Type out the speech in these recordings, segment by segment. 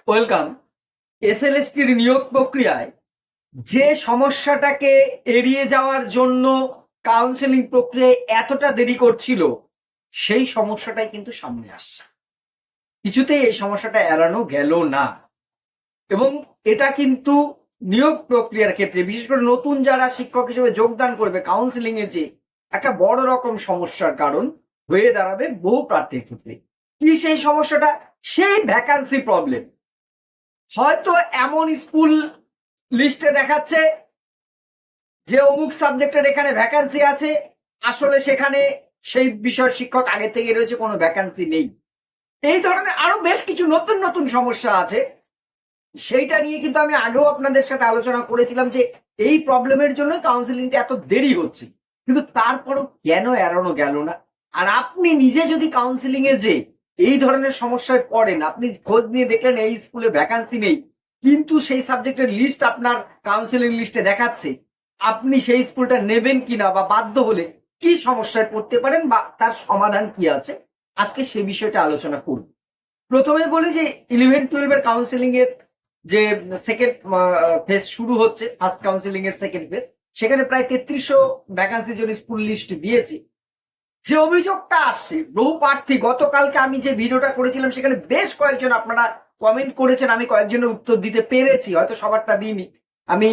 Welcome. এসএলএসটির নিয়োগ প্রক্রিয়ায় যে সমস্যাটাকে এড়িয়ে যাওয়ার জন্য কাউন্সেলিং প্রক্রিয়ায় এতটা দেরি করছিল, সেই সমস্যাটাই কিন্তু সামনে আসছে। কিছুতেই এই সমস্যাটা এড়ানো গেল না। এবং এটা কিন্তু নিয়োগ প্রক্রিয়ার ক্ষেত্রে, বিশেষ করে নতুন যারা শিক্ষক হিসেবে যোগদান করবে কাউন্সেলিং এ, যে একটা বড় রকম সমস্যার কারণ হয়ে দাঁড়াবে বহু প্রার্থীর ক্ষেত্রে। কি সেই সমস্যাটা? সেই ভ্যাকান্সি প্রবলেম। হয়তো এমন স্কুল লিস্টে দেখাচ্ছে যে অমুক সাবজেক্টের এখানে ভ্যাকান্সি আছে, আসলে সেখানে সেই বিষয়ের শিক্ষক আগে থেকে রয়েছে, কোনো ভ্যাকান্সি নেই। এই ধরনের আরো বেশ কিছু নতুন নতুন সমস্যা আছে। সেইটা নিয়ে কিন্তু আমি আগেও আপনাদের সাথে আলোচনা করেছিলাম যে এই প্রবলেমের জন্য কাউন্সিলিংটা এত দেরি হচ্ছে, কিন্তু তারপরও কেন এড়ানো গেল না? আর আপনি নিজে যদি কাউন্সিলিং এ যে এই ধরনের সমস্যায় পড়েন, আপনি খোঁজ নিয়ে দেখলেন এই স্কুলে ভ্যাকান্সি নেই, কিন্তু সেই সাবজেক্টের লিস্ট আপনার কাউন্সিলিং লিস্টে দেখাচ্ছে, আপনি সেই স্কুলটা নেবেন কিনা বা বাধ্য হলে কি সমস্যায় পড়তে পারেন বা তার সমাধান কি আছে, আজকে সেই বিষয়টা আলোচনা করব। প্রথমে বলি যে 11-12 এর কাউন্সিলিং এর যে সেকেন্ড ফেজ শুরু হচ্ছে, ফার্স্ট কাউন্সিলিং এর সেকেন্ড ফেজ, সেখানে প্রায় 3300 ভ্যাকান্সির জন্য স্কুল লিস্ট দিয়েছি। যে অভিযোগটা আসছে বহু প্রার্থী, গতকালকে আমি যে ভিডিওটা করেছিলাম সেখানে বেশ কয়েকজন আপনারা কমেন্ট করেছেন, আমি কয়েকজনের উত্তর দিতে পেরেছি, হয়তো সবারটা দিইনি। আমি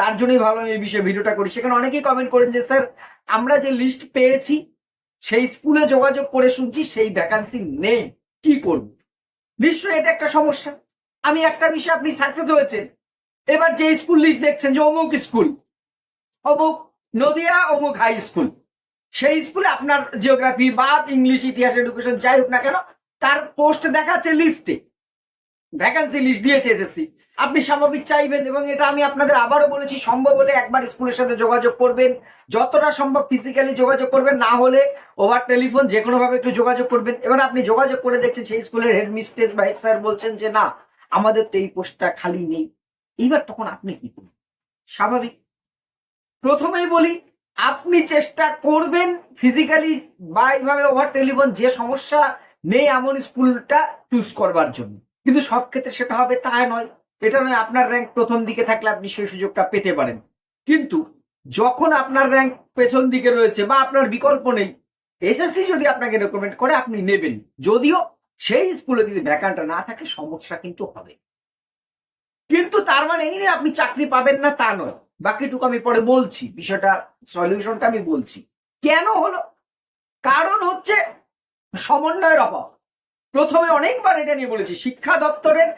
তার জন্যই ভাবলাম এই বিষয়ে ভিডিওটা করি। সেখানে অনেকেই কমেন্ট করেন যে স্যার, আমরা যে লিস্ট পেয়েছি সেই স্কুলে যোগাযোগ করে শুনছি সেই ভ্যাকান্সি নেই, কি করব? নিশ্চয়ই এটা একটা সমস্যা। আমি একটা বিষয়, আপনি সাকসেস হয়েছেন, এবার যে স্কুল লিস্ট দেখছেন যে অমুক স্কুল, অমুক নদিয়া অমুক হাই স্কুল, সেই স্কুলে আপনার জিওগ্রাফি বা ইংলিশ, ইতিহাস, এডুকেশন যাই হোক না কেন, তার পোস্ট দেখাচ্ছে লিস্টে, ভ্যাকান্সি লিস্ট দিয়েছে এসএসসি। আপনি স্বাভাবিক চাইবেন, এবং এটা আমি আপনাদের আবারও বলেছি, সম্ভব হলে একবার স্কুলের সাথে যোগাযোগ করবেন, যতটা সম্ভব ফিজিক্যালি যোগাযোগ করবেন, না হলে ওভার টেলিফোন যে কোনো ভাবে একটু যোগাযোগ করবেন। এবার আপনি যোগাযোগ করে দেখছেন সেই স্কুলের হেড মিস্ট্রেস বা হেড স্যার বলছেন যে না, আমাদের তো এই পোস্টটা খালি নেই। এইবার তখন আপনি কি করবেন? স্বাভাবিক। প্রথমেই বলি, আপনি চেষ্টা করবেন ফিজিক্যালি বা এইভাবে ওভার টেলিফোন যে সমস্যা নেই এমন স্কুলটা চুজ করবার জন্য, কিন্তু সব ক্ষেত্রে সেটা হবে তা নয়। এটা নয় আপনার র্যাঙ্ক প্রথম দিকে থাকলে আপনি সেই সুযোগটা পেতে পারেন, কিন্তু যখন আপনার র্যাঙ্ক পেছন দিকে রয়েছে বা আপনার বিকল্প নেই, এসএসসি যদি আপনাকে রেকমেন্ড করে আপনি নেবেন, যদিও সেই স্কুলে যদি ভ্যাকান্ট না থাকে সমস্যা কিন্তু হবে। কিন্তু তার মানে এই নিয়ে আপনি চাকরি পাবেন না তা নয়। বাকিটুকু আমি পরে বলছি, বিষয়টা সলিউশনটা আমি বলছি। কেন হলো? কারণ হচ্ছে সমন্বয়ের অভাব। প্রথমে অনেকবার এটা নিয়ে বলেছি, শিক্ষা দপ্তরের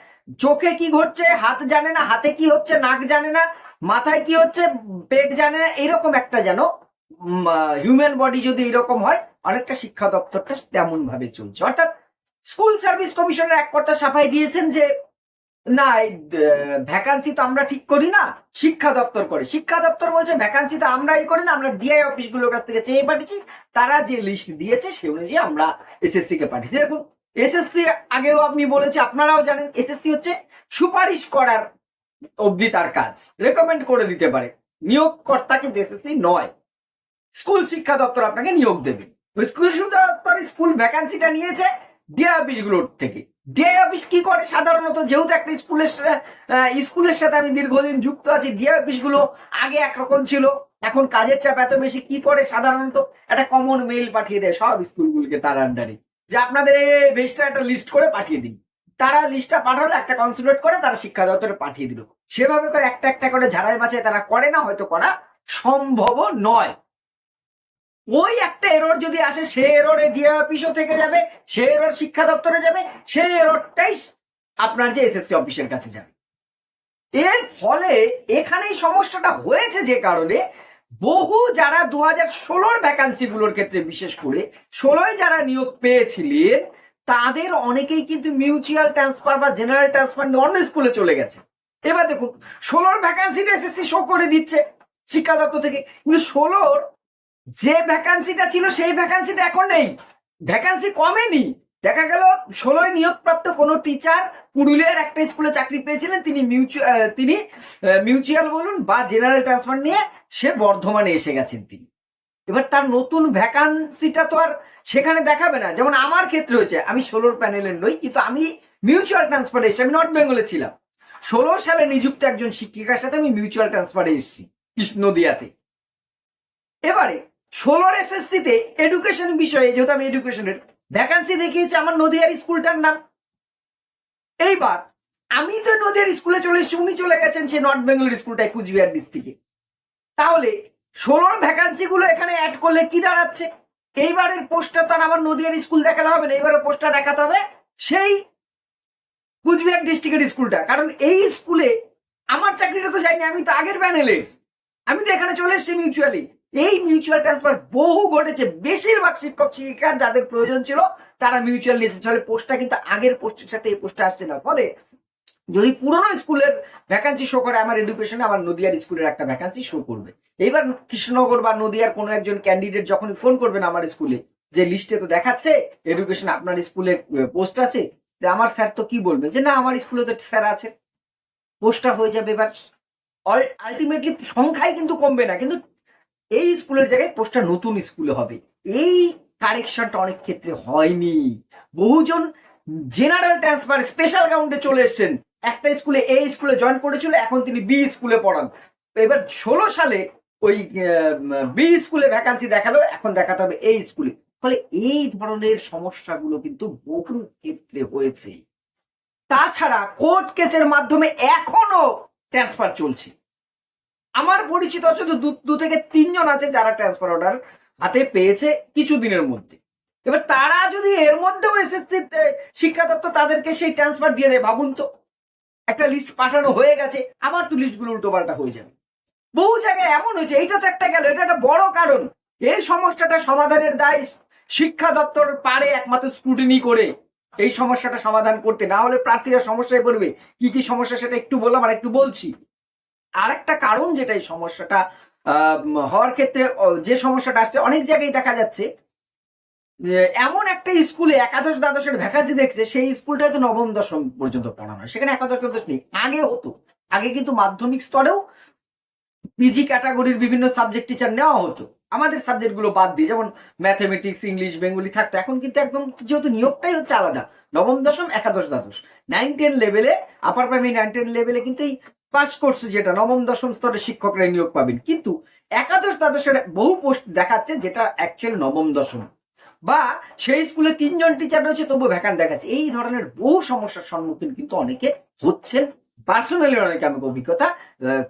চোখে কি ঘটছে হাত জানে না, হাতে কি হচ্ছে নাক জানে না, মাথায় কি হচ্ছে পেট জানে না, এরকম একটা যেন হিউম্যান বডি যদি এরকম হয়, অনেকটা শিক্ষা দপ্তরটা তেমন ভাবে চলছে। অর্থাৎ স্কুল সার্ভিস কমিশনের এক কথা সাফাই দিয়েছেন যে না, এই ভ্যাকান্সি তো আমরা ঠিক করি না, শিক্ষা দপ্তর করে। শিক্ষা দপ্তর বলছে ভ্যাকান্সি তো আমরাই করি না, আমরা ডিআই অফিসগুলোর কাছ থেকে চেয়ে পাঠিয়েছি, তারা যে লিস্ট দিয়েছে সে অনুযায়ী আমরা এসএসসি কে পাঠিয়েছি। দেখুন, এসএসসি আগেও আপনি বলেছি, আপনারাও জানেন, এসএসসি হচ্ছে সুপারিশ করার অবধি তার কাজ, রেকমেন্ড করে দিতে পারে। নিয়োগকর্তা কিন্তু এসএসসি নয়। স্কুল শিক্ষা দপ্তর আপনাকে নিয়োগ দেবে। স্কুল শিক্ষা দপ্তর স্কুল ভ্যাকান্সিটা নিয়েছে ডিআই অফিসগুলোর থেকে। ডিআই অফিস কি করে সাধারণত, যেহেতু একটা স্কুলের সাথে আমি দীর্ঘদিন যুক্ত আছি, ডিআই অফিসগুলো আগে একরকম ছিল, এখন কাজের চাপ এত বেশি, কি করে সাধারণত একটা কমন মেইল পাঠিয়ে দেয় সব স্কুলগুলোকে তার আন্ডারে, যে আপনাদের এই বেশটা একটা লিস্ট করে পাঠিয়ে দিন। তারা লিস্টটা পাঠালো, একটা কনসিডার করে তারা শিক্ষা দপ্তরে পাঠিয়ে দিল। সেভাবে করে একটা একটা করে ঝাড়াই বাছাই তারা করে না, হয়তো করা সম্ভব নয়। ওই একটা এরর যদি আসে, সে এররে ডিআই অফিসও থেকে যাবে, সে এরর শিক্ষা দপ্তরে যাবে, সেই এররটাই আপনার যে এসএসসি অফিসের কাছে যাবে। এর ফলে এখানেই সমস্যাটা হয়েছে, যে কারণে বহু যারা 2016 ভ্যাকান্সি গুলোর ক্ষেত্রে, বিশেষ করে 16 যারা নিয়োগ পেয়েছিলেন, তাদের অনেকেই কিন্তু মিউচুয়াল ট্রান্সফার বা জেনারেল ট্রান্সফার অন্য স্কুলে চলে গেছে। এবার দেখুন, 16 ভ্যাকান্সিটা এসএসসি শো করে দিচ্ছে শিক্ষা দপ্তর থেকে, কিন্তু 16 যে ভ্যাকান্সিটা ছিল সেই ভ্যাকান্সিটা এখন নেই, ভ্যাকান্সি কমেনি। দেখা গেল 16 নিয়োগপ্রাপ্ত কোনো টিচার পুরুলিয়ার একটা স্কুলে চাকরি পেয়েছিলেন, তিনি মিউচুয়াল বলুন বা জেনারেল ট্রান্সফার নিয়ে সে বর্ধমানে এসে গেছেন তিনি। এবার তার নতুন ভ্যাকান্সিটা তো আর সেখানে দেখাবে না। যেমন আমার ক্ষেত্রে হয়েছে, আমি 16 প্যানেলের নই, কিন্তু আমি মিউচুয়াল ট্রান্সফারে এসেছি। আমি নর্থ বেঙ্গলে ছিলাম, 16 সালে নিযুক্ত একজন শিক্ষিকার সাথে আমি মিউচুয়াল ট্রান্সফারে এসেছি নদিয়াতে। এবারে 16 এসএসসিতে এডুকেশন বিষয়ে, যেহেতু আমি এডুকেশনের, ভ্যাকান্সি দেখিয়েছে আমার নদিয়ার স্কুলটার নাম। এইবার আমি তো নদিয়ার স্কুলে চলে এসেছি, উনি চলে গেছেন সে নর্থ বেঙ্গলের স্কুলটায় কুচবিহার ডিস্ট্রিক্টে। তাহলে 16 ভ্যাকান্সি গুলো এখানে অ্যাড করলে কি দাঁড়াচ্ছে? এইবারের পোস্টটা তো আমার নদিয়ার স্কুল দেখালে হবে না, এইবারের পোস্টটা দেখাতে হবে সেই কুচবিহার ডিস্ট্রিক্টের স্কুলটা। কারণ এই স্কুলে আমার চাকরিটা তো যায়নি, আমি তো আগের প্যানেলের, আমি তো এখানে চলে এসেছি মিউচুয়ালি। এই মিউচুয়াল ট্রান্সফার বহু ঘটেছে, বেশিরভাগ শিক্ষক শিক্ষিকার যাদের প্রয়োজন ছিল তারা মিউচুয়াল নিয়েছে। তাহলে পোস্টটা কিন্তু আগের পোস্টের সাথে এই পোস্টটা আসছে না। ফলে যদি পুরনো স্কুলের ভ্যাকান্সি শো করে আমার এডুকেশনে, আমার নদিয়ার স্কুলের একটা ভ্যাকান্সি শো করবে। এইবার কৃষ্ণনগর বা নদিয়ার কোনো একজন ক্যান্ডিডেট যখনই ফোন করবেন আমার স্কুলে, যে লিস্টে তো দেখাচ্ছে এডুকেশন আপনার স্কুলে পোস্ট আছে, আমার স্যার তো কি বলবে যে না আমার স্কুলে তো স্যার আছে, পোস্টটা হয়ে যাবে। এবার আলটিমেটলি সংখ্যায় কিন্তু কমবে না, কিন্তু এই স্কুলের জায়গায় পোস্টটা নতুন স্কুলে হবে। এই কারেকশনটা অনেক ক্ষেত্রে হয়নি। বহুজন জেনারেল ট্রান্সফার স্পেশাল কাউন্টে চলে এসছেন, একটা স্কুলে এ স্কুলে জয়েন করেছিল, এখন তিনি বি স্কুলে পড়ান। এবার 16 সালে ওই বি স্কুলে ভ্যাকান্সি দেখালো, এখন দেখাতে হবে এই স্কুলে। ফলে এই ধরনের সমস্যাগুলো কিন্তু বহু ক্ষেত্রে হয়েছে। তাছাড়া কোর্ট কেসের মাধ্যমে এখনো ট্রান্সফার চলছে। আমার পরিচিত শুধু 2 থেকে 3 জন আছে যারা ট্রান্সফার অর্ডার হাতে পেয়েছে কিছুদিনের মধ্যে। এবার তারা যদি এর মধ্যেও এসএসসি শিক্ষা দপ্তর তাদেরকে সেই ট্রান্সফার দিয়ে দেয়, ভাবুন তো, একটা লিস্ট পাঠানো হয়ে গেছে, আবার তো লিস্টগুলো উল্টোপাল্টা হয়ে যাবে। বহু জায়গায় এমন হয়েছে, এটা তো একটা গেল, এটা একটা বড় কারণ। এই সমস্যাটা সমাধানের দায় শিক্ষা দপ্তর পারে একমাত্র স্ক্রুটিনি করে এই সমস্যাটা সমাধান করতে, না হলে প্রার্থীরা সমস্যায় পড়বে। কি কি সমস্যা সেটা একটু বললাম, আর একটু বলছি। আর একটা কারণ যেটা এই সমস্যাটা হওয়ার ক্ষেত্রে, যে সমস্যাটা আসছে অনেক জায়গায় দেখা যাচ্ছে, এমন একটা স্কুলে একাদশ দ্বাদশের ভ্যাকান্সি দেখছে, সেই স্কুলটা হয়তো নবম দশম পর্যন্ত পড়ানো হয়, সেখানে একাদশ দ্বাদশ নেই। আগে হতো, আগে কিন্তু মাধ্যমিক স্তরেও পিজি ক্যাটাগরির বিভিন্ন সাবজেক্ট টিচার নেওয়া হতো, আমাদের সাবজেক্ট গুলো বাদ দিয়ে, যেমন ম্যাথমেটিক্স, ইংলিশ, বেঙ্গলি থাকতো। এখন কিন্তু একদম, যেহেতু নিয়োগটাই হচ্ছে আলাদা, নবম দশম, একাদশ দ্বাদশ, 9-10 লেভেলে, আপার প্রাইমারি 9-10 লেভেলে কিন্তু এই পাস কোর্স যেটা নবম দশম স্তরের শিক্ষকরা নিয়োগ পাবেন। কিন্তু একাদশ দ্বাদশের বহু পোস্ট দেখাচ্ছে যেটা অ্যাকচুয়ালি নবম দশম, বা সেই স্কুলে 3 জন টিচার রয়েছে তবু ভ্যাকান্ট দেখাচ্ছে। এই ধরনের বহু সমস্যার সম্মুখীন কিন্তু অনেকে হচ্ছেন। পার্সোনালি অনেকে আমাকে অভিজ্ঞতা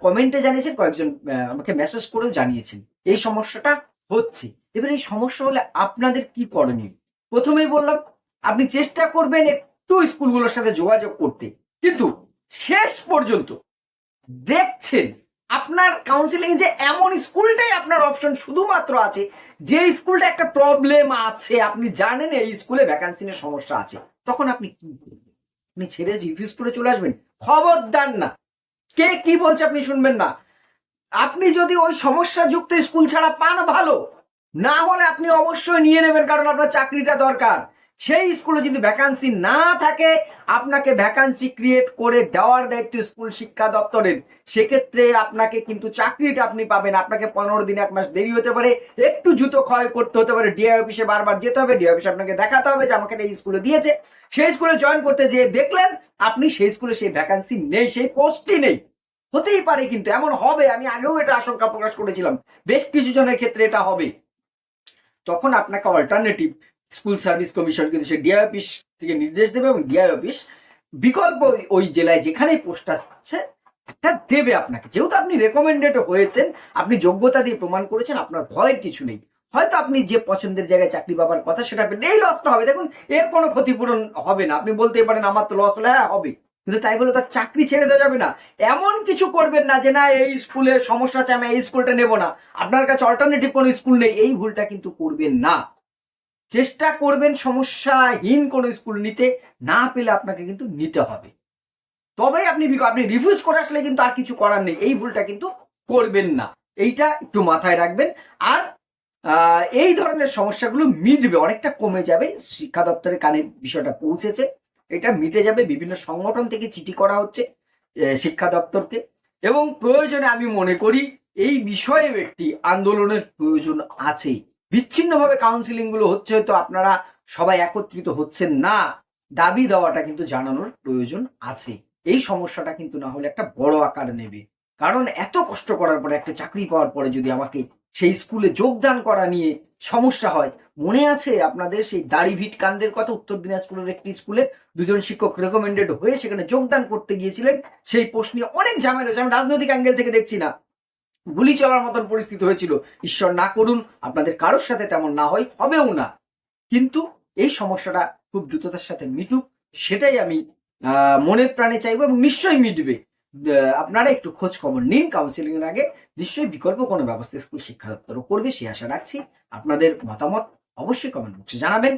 কমেন্টে জানিয়েছেন, কয়েকজন আমাকে মেসেজ করেও জানিয়েছেন এই সমস্যাটা হচ্ছে। এবার এই সমস্যা হলে আপনাদের কি করণীয়? প্রথমেই বললাম, আপনি চেষ্টা করবেন একটু স্কুলগুলোর সাথে যোগাযোগ করতে, কিন্তু শেষ পর্যন্ত দেখছেন আপনার কাউন্সিলিং যে এমন স্কুলটাই আপনার অপশন শুধুমাত্র আছে, যে স্কুলটা একটা প্রবলেম আছে, আপনি জানেন এই স্কুলে ভ্যাকান্সি নিয়ে সমস্যা আছে, তখন আপনি কি করবেন? আপনি ছেড়ে রিফিউজ করে চলে আসবেন? খবরদার না, কে কি বলছে আপনি শুনবেন না। আপনি যদি ওই সমস্যাযুক্ত স্কুল ছাড়া পান ভালো, না হলে আপনি অবশ্যই নিয়ে নেবেন, কারণ আপনার চাকরিটা দরকার। সেই স্কুলে যদি ভ্যাকান্সি না থাকে, আপনাকে ভ্যাকান্সি ক্রিয়েট করে দেওয়ার দায়িত্ব স্কুল শিক্ষা দপ্তরের। সেক্ষেত্রে আপনাকে কিন্তু চাকরিটা আপনি পাবেন। আপনাকে 15 দিন 1 মাস দেরি হতে পারে, একটু জুতো ক্ষয় করতে হতে পারে, ডিআই অফিসে বারবার যেতে হবে, ডিআই অফিসে আপনাকে দেখাতে হবে যে আমাকে এই স্কুলে দিয়েছে। সেই স্কুলে জয়েন করতে যেয়ে দেখলেন আপনি সেই স্কুলে সেই ভ্যাকান্সি নেই, সেই পোস্টই নেই। হতেই পারে, কিন্তু এমন হবে, আমি আগেও এটা আশঙ্কা প্রকাশ করেছিলাম, বেশ কিছু জনের ক্ষেত্রে এটা হবে। তখন আপনাকে অল্টারনেটিভ স্কুল সার্ভিস কমিশন কিন্তু সে ডিআই অফিস থেকে নির্দেশ দেবে, এবং ডিআই অফিস বিকল্প ওই জেলায় যেখানেই পোস্ট আসছে একটা দেবে আপনাকে। যেহেতু আপনি রেকমেন্ডেড হয়েছেন, আপনি যোগ্যতা দিয়ে প্রমাণ করেছেন, আপনার ভয়ের কিছু নেই। হয়তো আপনি যে পছন্দের জায়গায় চাকরি পাবার কথা সেটা এই লসটা হবে, দেখুন এর কোনো ক্ষতিপূরণ হবে না। আপনি বলতেই পারেন আমার তো লস হলে, হ্যাঁ হবে, কিন্তু তাই বলে তার চাকরি ছেড়ে দেওয়া যাবে না। এমন কিছু করবেন না যে না এই স্কুলে সমস্যা আছে আমি এই স্কুলটা নেব না, আপনার কাছে অল্টারনেটিভ কোনো স্কুল নেই, এই ভুলটা কিন্তু করবেন না। চেষ্টা করবেন সমস্যাহীন কোনো স্কুল নিতে, না পেলে আপনাকে কিন্তু নিতে হবে। তবেই আপনি রিফিউজ করে আসলে কিন্তু আর কিছু করার নেই, এই ভুলটা কিন্তু করবেন না, এইটা একটু মাথায় রাখবেন। আর এই ধরনের সমস্যাগুলো মিটবে, অনেকটা কমে যাবে। শিক্ষা দপ্তরের কানে বিষয়টা পৌঁছেছে, এটা মিটে যাবে। বিভিন্ন সংগঠন থেকে চিঠি করা হচ্ছে শিক্ষা দপ্তরকে, এবং প্রয়োজনে আমি মনে করি এই বিষয়েও একটি আন্দোলনের প্রয়োজন আছে। বিচ্ছিন্নভাবে কাউন্সিলিং গুলো হচ্ছে, হয়তো আপনারা সবাই একত্রিত হচ্ছেন না, দাবি দেওয়াটা কিন্তু জানানোর প্রয়োজন আছে। এই সমস্যাটা কিন্তু না হলে একটা বড় আকার নেবে। কারণ এত কষ্ট করার পরে একটা চাকরি পাওয়ার পরে যদি আমাকে সেই স্কুলে যোগদান করা নিয়ে সমস্যা হয়, মনে আছে আপনাদের সেই দাড়িভিট কাণ্ডের কথা? উত্তর দিনাজপুরের একটি স্কুলে দুজন শিক্ষক রেকমেন্ডেড হয়ে সেখানে যোগদান করতে গিয়েছিলেন, সেই পোস্ট নিয়ে অনেক ঝামেলা হয়েছে। আমি রাজনৈতিক অ্যাঙ্গেল থেকে দেখছি না, গুলি চলার মতন পরিস্থিতি হয়েছিল। ঈশ্বর না করুন আপনাদের কারোর সাথে তেমন না হয়, হবেও না। কিন্তু এই সমস্যাটা খুব দ্রুততার সাথে মিটুক, সেটাই আমি মনের প্রাণে চাইবো, এবং নিশ্চয়ই মিটবে। আপনারা একটু খোঁজ খবর নিন কাউন্সিলিং এর আগে। নিশ্চয়ই বিকল্প কোনো ব্যবস্থা স্কুল শিক্ষা দপ্তরও করবে, সে আশা রাখছি। আপনাদের মতামত অবশ্যই কমেন্ট বক্সে জানাবেন।